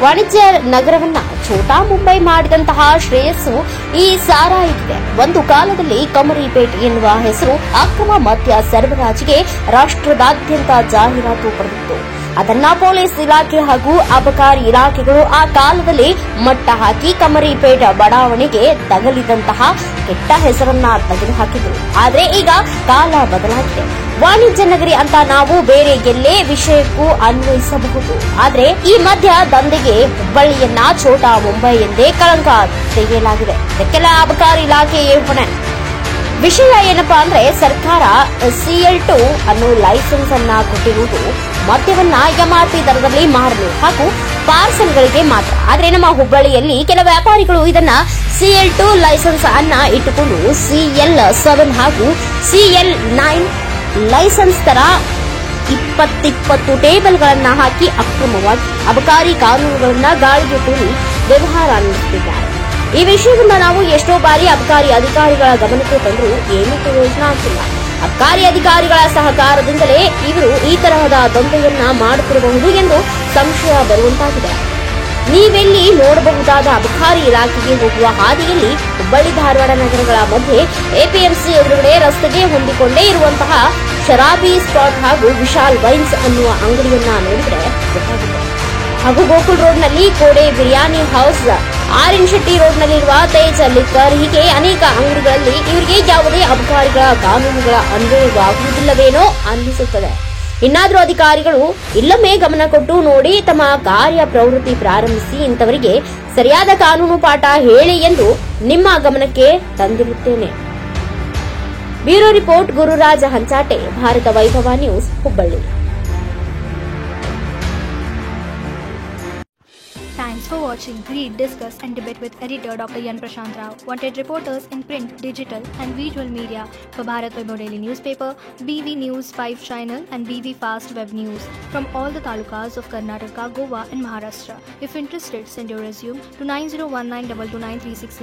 ವಾಣಿಜ್ಯ ನಗರವನ್ನ ಛೋಟಾ ಮುಂಬೈ ಮಾಡಿದಂತಹ ಶ್ರೇಯಸ್ಸು ಈ ಸಾರಾಯಿಗಿದೆ. ಒಂದು ಕಾಲದಲ್ಲಿ ಕಮರಿಪೇಟ್ ಎನ್ನುವ ಹೆಸರು ಅಕ್ರಮ ಮದ್ಯ ಸರಬರಾಜಿಗೆ ರಾಷ್ಟ್ರದಾದ್ಯಂತ ಜಾಹೀರಾತು ಪಡೆದಿತ್ತು. ಅದನ್ನ ಪೊಲೀಸ್ ಇಲಾಖೆ ಹಾಗೂ ಅಬಕಾರಿ ಇಲಾಖೆಗಳು ಆ ಕಾಲದಲ್ಲಿ ಮಟ್ಟ ಹಾಕಿ ಕಮರಿಪೇಟ್ ಬಡಾವಣೆಗೆ ತಗಲಿದಂತಹ ಕೆಟ್ಟ ಹೆಸರನ್ನ ತೆಗೆದುಹಾಕಿದ್ರು. ಆದ್ರೆ ಈಗ ಕಾಲ ಬದಲಾಗಿದೆ. ವಾಣಿಜ್ಯ ನಗರಿ ಅಂತ ನಾವು ಬೇರೆ ಎಲ್ಲೇ ವಿಷಯಕ್ಕೂ ಅನ್ವಯಿಸಬಹುದು. ಆದ್ರೆ ಈ ಮಧ್ಯ ದಂಧೆಗೆ ಹುಬ್ಬಳ್ಳಿಯನ್ನ ಛೋಟಾ ಮುಂಬೈ ಎಂದೇ ಕಳಂಕ ತೆಗೆಯಲಾಗಿದೆ. ಇದಕ್ಕೆಲ್ಲ ಅಬಕಾರಿ ಇಲಾಖೆಯೇ ಹೊಣೆ. ವಿಷಯ ಏನಪ್ಪಾ ಅಂದ್ರೆ ಸರ್ಕಾರ CL2 ಅನ್ನೋ ಲೈಸೆನ್ಸ್ ಅನ್ನ ಕೊಟ್ಟಿರುವುದು ಮದ್ಯವನ್ನ MRP ದರದಲ್ಲಿ ಮಾರಲು ಹಾಗೂ ಪಾರ್ಸಲ್ಗಳಿಗೆ ಮಾತ್ರ. ಆದ್ರೆ ನಮ್ಮ ಹುಬ್ಬಳ್ಳಿಯಲ್ಲಿ ಕೆಲ ವ್ಯಾಪಾರಿಗಳು ಇದನ್ನ CL2 ಲೈಸೆನ್ಸ್ ಅನ್ನ ಇಟ್ಟುಕೊಂಡು CL7 ಹಾಗೂ CL9 ಲೈಸೆನ್ಸ್ ತರ 20 ಟೇಬಲ್ಗಳನ್ನ ಹಾಕಿ ಅಕ್ರಮವಾಗಿ ಅಬಕಾರಿ ಕಾನೂನುಗಳನ್ನ ಗಾಳಿಗೆ ತೂರಿ ವ್ಯವಹಾರ ನಡೆಸುತ್ತಿದ್ದಾರೆ. ಈ ವಿಷಯವನ್ನ ನಾವು ಎಷ್ಟೋ ಬಾರಿ ಅಬಕಾರಿ ಅಧಿಕಾರಿಗಳ ಗಮನಕ್ಕೆ ತಂದರೂ ಏನೂ ಪ್ರಯೋಜನ ಆಗಿಲ್ಲ. ಅಬಕಾರಿ ಅಧಿಕಾರಿಗಳ ಸಹಕಾರದಿಂದಲೇ ಇವರು ಈ ತರಹದ ದಂಧೆಯನ್ನ ಮಾಡುತ್ತಿರಬಹುದು ಎಂದು ಸಂಶಯ ಬರುವಂತಾಗಿದೆ. ನೀವೆಲ್ಲಿ ನೋಡಬಹುದಾದ ಅಬಕಾರಿ ಇಲಾಖೆಗೆ ಹೋಗುವ ಹಾದಿಯಲ್ಲಿ ಹುಬ್ಬಳ್ಳಿ ಧಾರವಾಡ ನಗರಗಳ ಮಧ್ಯೆ APMC ಎದುರುಗಡೆ ರಸ್ತೆಗೆ ಹೊಂದಿಕೊಂಡೇ ಇರುವಂತಹ ಶರಾಬಿ ಸ್ಪಾಟ್ ಹಾಗೂ ವಿಶಾಲ್ ವೈನ್ಸ್ ಅನ್ನುವ ಅಂಗಡಿಯನ್ನ ನೋಡಿದ್ರೆ ಗೊತ್ತಾಗುತ್ತೆ. ಹಾಗೂ ಗೋಕುಲ್ ರೋಡ್ನಲ್ಲಿ ಕೋಡೆ ಬಿರಿಯಾನಿ ಹೌಸ್, RN ಶೆಟ್ಟಿ ರೋಡ್ನಲ್ಲಿರುವ ತೇಜ್ ಲಿಕ್ಕರ್, ಹೀಗೆ ಅನೇಕ ಅಂಗಡಿಗಳಲ್ಲಿ ಇವರಿಗೆ ಯಾವುದೇ ಅಬಕಾರಿಗಳ ಕಾನೂನುಗಳ ಅನ್ವಯವಾಗುವುದಿಲ್ಲವೇನೋ ಅನ್ನಿಸುತ್ತದೆ. ಇನ್ನಾದರೂ ಅಧಿಕಾರಿಗಳು ಇಲ್ಲೊಮ್ಮೆ ಗಮನ ಕೊಟ್ಟು ನೋಡಿ ತಮ್ಮ ಕಾರ್ಯ ಪ್ರವೃತ್ತಿ ಪ್ರಾರಂಭಿಸಿ ಇಂಥವರಿಗೆ ಸರಿಯಾದ ಕಾನೂನು ಪಾಠ ಹೇಳಿ ಎಂದು ನಿಮ್ಮ ಗಮನಕ್ಕೆ ತಂದಿರುತ್ತೇನೆ. ಬ್ಯೂರೋ ರಿಪೋರ್ಟ್ ಗುರುರಾಜ ಹಂಚಾಟೆ, ಭಾರತ ವೈಭವ news, Hubballi. Thanks for watching. Read, discuss and debate with editor Dr. Yan Prashant Rao. Wanted reporters in print, digital and visual media for Bharat Vaibhav Daily Newspaper, BV News 5 Channel and BV Fast Web News from all the talukas of Karnataka, Goa and Maharashtra. If interested, send your resume to 9019229369.